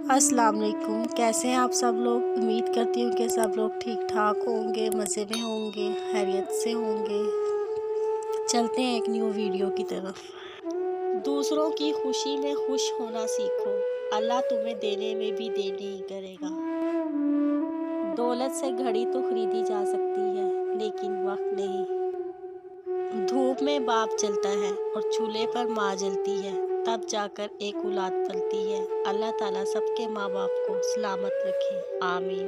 अस्सलाम वालेकुम। कैसे हैं आप सब लोग? उम्मीद करती हूँ कि सब लोग ठीक ठाक होंगे, मज़े में होंगे, खैरियत से होंगे। चलते हैं एक न्यू वीडियो की तरफ। दूसरों की खुशी में खुश होना सीखो, अल्लाह तुम्हें देने में भी देर नहीं करेगा। दौलत से घड़ी तो खरीदी जा सकती है, लेकिन वक्त नहीं। धूप में बाप जलता है और चूल्हे पर माँ जलती है, तब जाकर एक औलाद पलती है। अल्लाह ताला सबके माँ बाप को सलामत रखे, आमीन।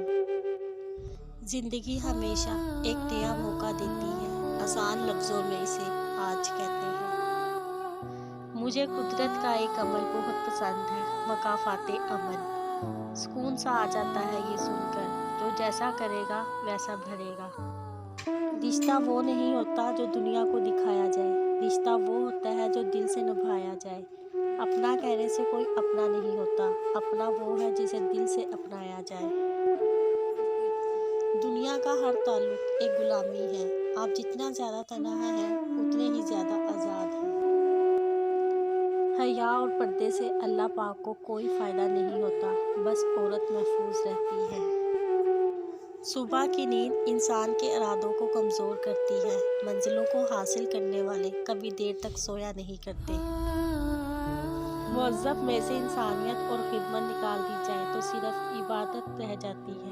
ज़िंदगी हमेशा एक नया मौका देती है, आसान लफ्ज़ों में इसे आज कहते हैं। मुझे कुदरत का एक अमल बहुत पसंद है, मकाफ़ाते अमल। सुकून सा आ जाता है ये सुनकर, जो जैसा करेगा वैसा भरेगा। रिश्ता वो नहीं होता जो दुनिया को दिखाया जाए, रिश्ता वो होता है जो दिल से निभाया जाए। अपना कहने से कोई अपना नहीं होता, अपना वो है जिसे दिल से अपनाया जाए। दुनिया का हर ताल्लुक एक गुलामी है, आप जितना ज़्यादा तन्हा हैं उतने ही ज़्यादा आज़ाद हैं। हया और पर्दे से अल्लाह पाक को कोई फ़ायदा नहीं होता, बस औरत महफूज रहती है। सुबह की नींद इंसान के इरादों को कमज़ोर करती है, मंजिलों को हासिल करने वाले कभी देर तक सोया नहीं करते। मुअज़्ज़ब में से इंसानियत और खिदमत निकाल दी जाए तो सिर्फ इबादत रह जाती है,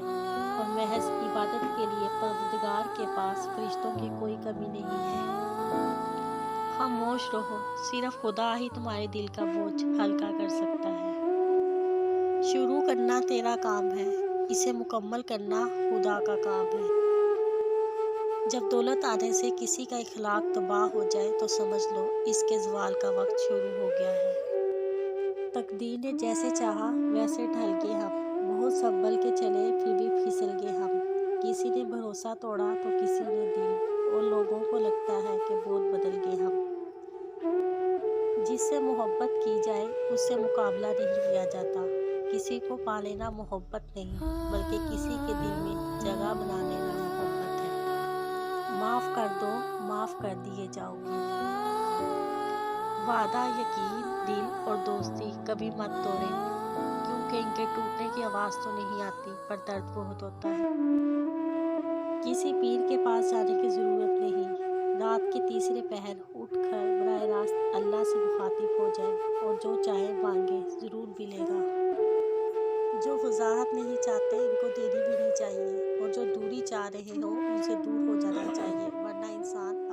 और महज इबादत के लिए परवरदिगार के पास फरिश्तों की कोई कमी नहीं है। खामोश रहो, सिर्फ खुदा ही तुम्हारे दिल का बोझ हल्का कर सकता है। शुरू करना तेरा काम है, इसे मुकम्मल करना खुदा का काम है। जब दौलत आने से किसी का इखलाक तबाह हो जाए तो समझ लो इसके ज़वाल का वक्त शुरू हो गया है। तकदीर ने जैसे चाहा वैसे ढल गए हम, बहुत संभल के चले फिर भी फिसल गए हम। किसी ने भरोसा तोड़ा तो किसी ने दिल, और लोगों को लगता है कि बहुत बदल गए हम। जिससे मोहब्बत की जाए उससे मुकाबला नहीं किया जाता, किसी को पा लेना मोहब्बत नहीं, बल्कि किसी के दिल में जगह बना लेना मोहब्बत है। माफ़ कर दो, माफ़ कर दिए जाओगे। वादा, यकीन, दिल और दोस्ती कभी मत तोड़ें, क्योंकि इनके टूटने की आवाज़ तो नहीं आती, पर दर्द बहुत होता है। किसी पीर के पास जाने की ज़रूरत नहीं, रात के तीसरे पहर उठकर बराह रास्त अल्लाह से मुखातिब हो जाए, और जो चाहे मांगे ज़रूर मिलेगा। जो वजाहत नहीं चाहते इनको देनी भी नहीं चाहिए, और जो दूरी चाह रहे हो उनसे दूर हो जाना चाहिए, वरना इंसान